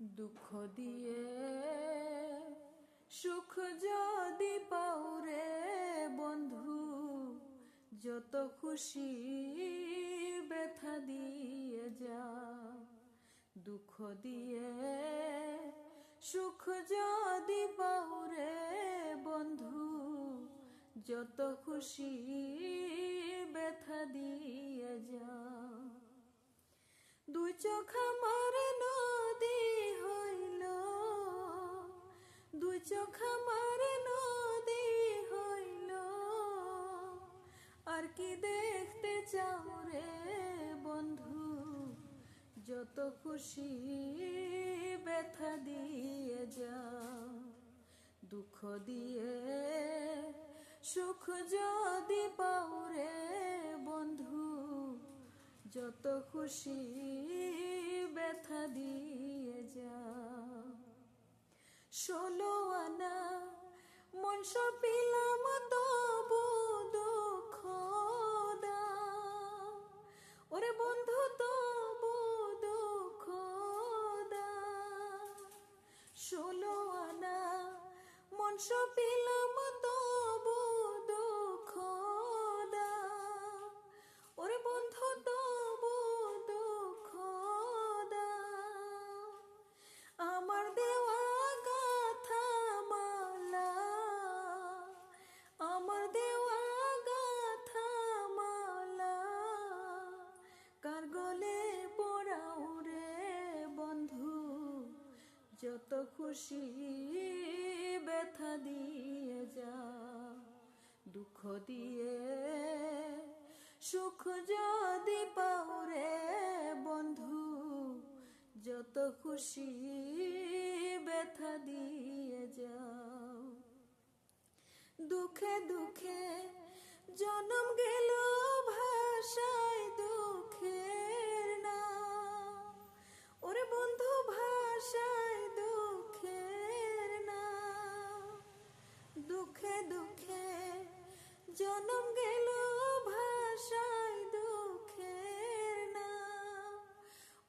দুঃখ দিয়ে সুখ যদি পাওরে বন্ধু, যত খুশি ব্যথা দিয়ে যা। দুঃখ দিয়ে সুখ যদি পাওরে বন্ধু, যত খুশি ব্যথা দিয়ে যা। দুই চোখ আমার নদী হইল, দুই চোখ আমার নদী হইল, আর কি দেখতে চাও রে বন্ধু, যত খুশি ব্যথা দিয়ে যা। দুঃখ দিয়ে সুখ যদি পাও রে বন্ধু, যত খুশি ব্যথা দিয়ে যা। 16 আনা মন সপিলাম তবু দুঃখ দাও, ওরে বন্ধু তবু দুঃখ দাও। 16 আনা মন সপিলাম তবু দুঃখ দাও, ওরে বন্ধু তবু দুঃখ দাও। আমার দেওয়া গাথা মালা, আমার দেওয়া গাথা মালা, কার গলে পড়াও রে বন্ধু, যত খুশি ব্যথা দিয়ে যা। দুঃখ দিয়ে সুখ যদি পাও রে বন্ধু, যত খুশি ব্যথা দিয়ে যাও। দুঃখে দুঃখে জন্ম গেল ভাষায় দুঃখের নাম, ওরে বন্ধু ভাষায় দুঃখের নাম। দুঃখে দুঃখে জন্ম গেল ভাষায় দুঃখের নাম,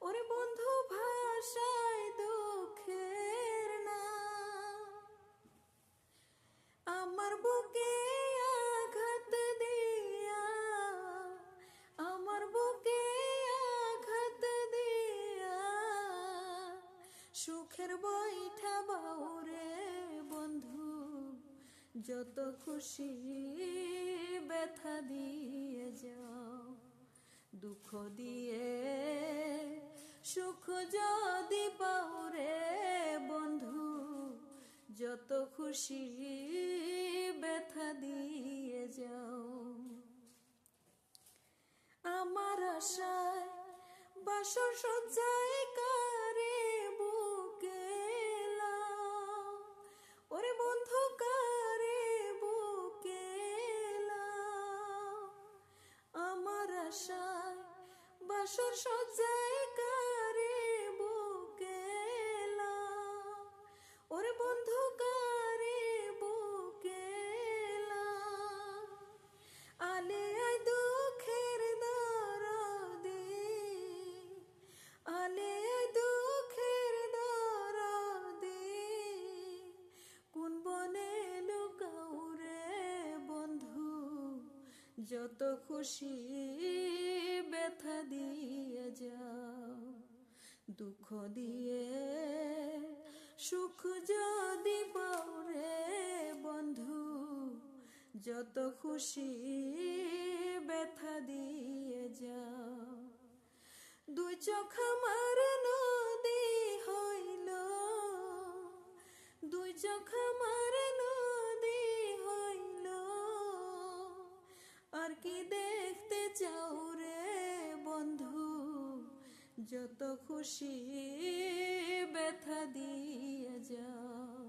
ওরে বন্ধু ভাষায় দুঃখের নাম। আমার বুকে আঘাত দিয়া, আমার বুকে আঘাত দিয়া, সুখের বৈঠা বাউরে বন্ধু, যত খুশি ব্যথা দিয়ে যাও। দুঃখ দিয়ে সুখ যদি পাও রে বন্ধু, যত খুশি ব্যথা দিয়ে যাও। আমার আশায় বাসর সজ্জায় কারে বুকে লাও, ওরে বন্ধু কারে বুকে লাও। আমার আশায় বাসর সজ্জায় কারে বুকে লাও, ওরে বন্ধু কারে বুকে লাও। আলে আয় দুঃখের দরদি, আলে আয় দুঃখের দরদি, কোন বনে লুকাও রে বন্ধু, যত খুশি ব্যথা দিয়ে যাও। দুঃখ দিয়ে সুখ যদি পাও রে বন্ধু, যত খুশি ব্যথা দিয়ে যাও। দুই চোখ আমার নদী হইল, দুই চোখ আমার নদী হইল, আর কি দেখতে চাও রে বন্ধু, যত খুশি ব্যথা দিয়ে যাও।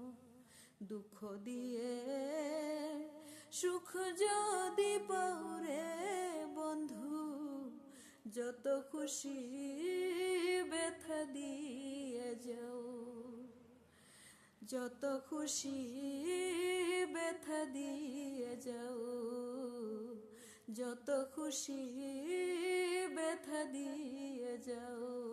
দুঃখ দিয়ে সুখ যদি পাও রে বন্ধু, যত খুশি ব্যথা দিয়ে যাও। যত খুশি ব্যথা দিয়ে যাও, যত খুশি ব্যথা দিয়ে যাও।